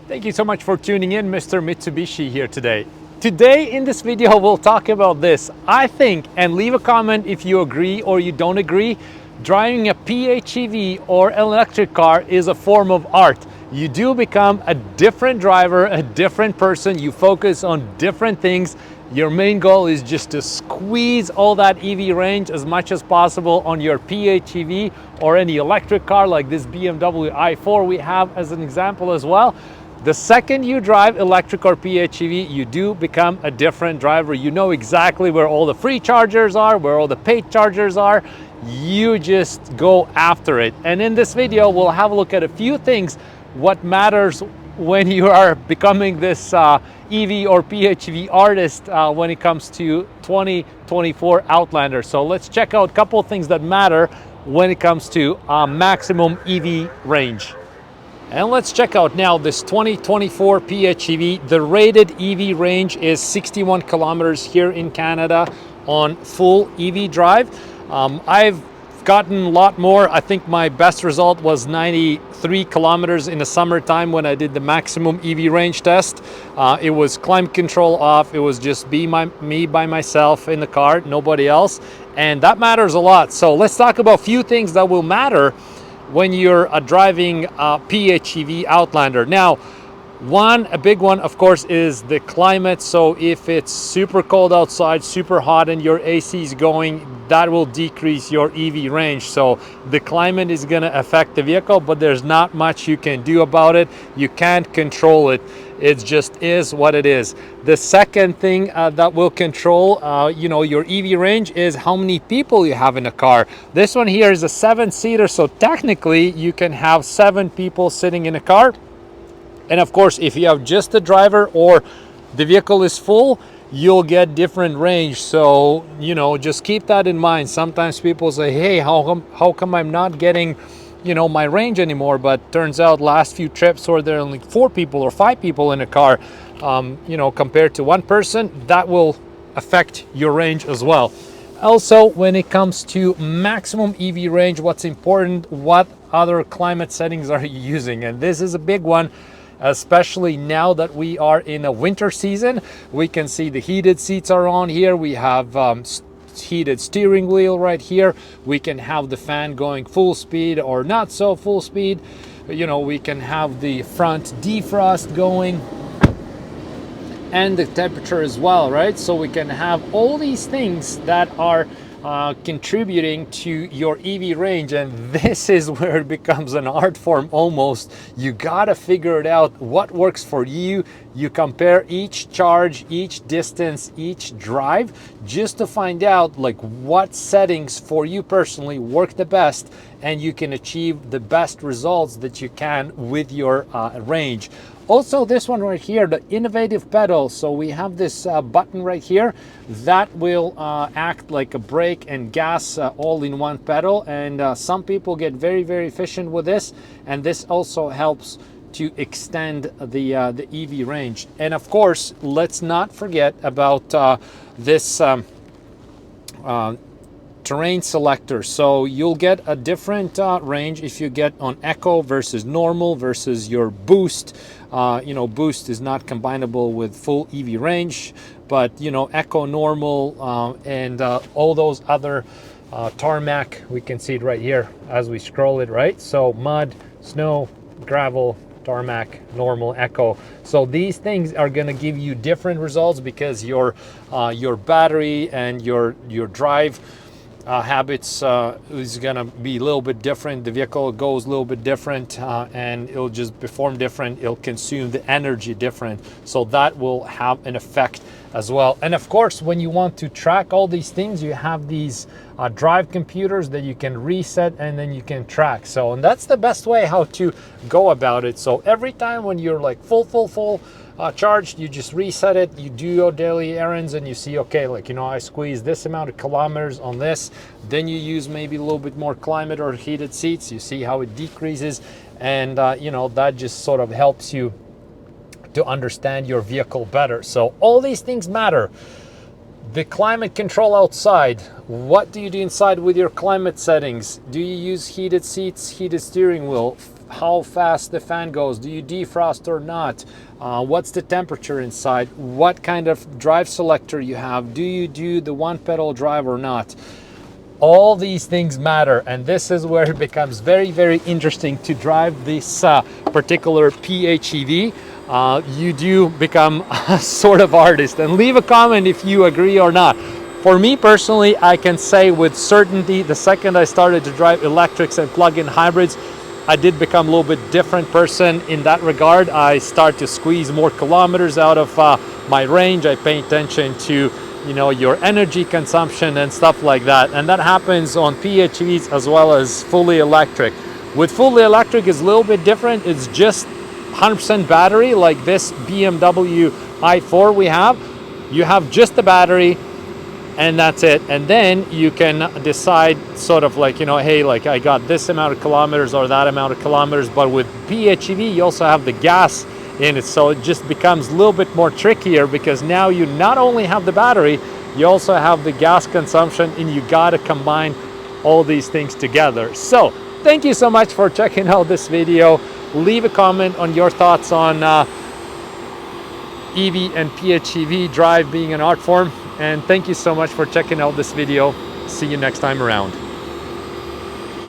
Thank you so much for tuning in. Mr. Mitsubishi here today. Today in this video we'll talk about this. I think, and leave a comment if you agree or you don't agree, driving a PHEV or an electric car is a form of art. You do become a different driver, a different person. You focus on different things. Your main goal is just to squeeze all that EV range as much as possible on your PHEV or any electric car like this BMW i4 we have as an example as well. The second you drive electric or PHEV, you do become a different driver. You know exactly where all the free chargers are, where all the paid chargers are. You just go after it. And in this video, we'll have a look at a few things, what matters when you are becoming this EV or PHEV artist when it comes to 2024 Outlander. So let's check out a couple of things that matter when it comes to maximum EV range. And let's check out now this 2024 PHEV. The rated EV range is 61 kilometers here in Canada on full EV drive. I've gotten a lot more. I think my best result was 93 kilometers in the summertime when I did the maximum EV range test. It was climate control off. It was just me by myself in the car, nobody else. And that matters a lot. So let's talk about a few things that will matter when you're driving a PHEV Outlander. Now, a big one, of course, is the climate. So if it's super cold outside, super hot, and your AC is going, that will decrease your EV range. So the climate is going to affect the vehicle, but there's not much you can do about it. You can't control it. It just is what it is. The second thing that will control your EV range is how many people you have in a car. This one here is a 7-seater, so technically you can have 7 people sitting in a car. And of course, if you have just the driver or the vehicle is full, you'll get different range. So, just keep that in mind. Sometimes people say, hey, how come I'm not getting my range anymore? But turns out last few trips where there are only 4 people or 5 people in a car, compared to 1 person, that will affect your range as well. Also, when it comes to maximum EV range, what's important, what other climate settings are you using? And this is a big one, especially now that we are in a winter season. We can see the heated seats are on here. We have heated steering wheel right here. We can have the fan going full speed or not so full speed. We can have the front defrost going and the temperature as well, right? So we can have all these things that are contributing to your EV range, and this is where it becomes an art form almost. You gotta figure it out what works for you. You compare each charge, each distance, each drive, just to find out like what settings for you personally work the best, and you can achieve the best results that you can with your range. Also, this one right here, the innovative pedal. So we have this button right here that will act like a brake and gas all in one pedal. And some people get very, very efficient with this. And this also helps to extend the EV range. And of course, let's not forget about this terrain selector. So you'll get a different range if you get on Eco versus normal versus your Boost. Boost is not combinable with full EV range, but Eco, normal, and all those other tarmac, we can see it right here as we scroll it, right? So mud, snow, gravel, tarmac, normal, Eco. So these things are going to give you different results because your battery and your drive habits is gonna be a little bit different. The vehicle goes a little bit different, and it'll just perform different. It'll consume the energy different. So that will have an effect as well. And of course, when you want to track all these things, you have these drive computers that you can reset and then you can track. So, and that's the best way how to go about it. So every time when you're like full charged, you just reset it, you do your daily errands, and you see, okay, I squeeze this amount of kilometers on this. Then you use maybe a little bit more climate or heated seats. You see how it decreases, and that just sort of helps you to understand your vehicle better. So all these things matter. The climate control outside, what do you do inside with your climate settings? Do you use heated seats, heated steering wheel, how fast the fan goes, do you defrost or not, what's the temperature inside, what kind of drive selector you have, do you do the one pedal drive or not. All these things matter, and this is where it becomes very, very interesting to drive this particular PHEV. You do become a sort of artist, and leave a comment if you agree or not. For me personally, I can say with certainty, the second I started to drive electrics and plug-in hybrids, I did become a little bit different person in that regard. I start to squeeze more kilometers out of my range. I pay attention to, you know, your energy consumption and stuff like that. And that happens on PHEVs as well as fully electric. With fully electric, it's a little bit different. It's just 100% battery, like this BMW i4 we have. You have just the battery, and that's it. And then you can decide sort of like, you know, hey, like I got this amount of kilometers or that amount of kilometers. But with PHEV, you also have the gas in it, so it just becomes a little bit more trickier, because now you not only have the battery, you also have the gas consumption, and you got to combine all these things together. So thank you so much for checking out this video. Leave a comment on your thoughts on EV and PHEV drive being an art form. And thank you so much for checking out this video. See you next time around.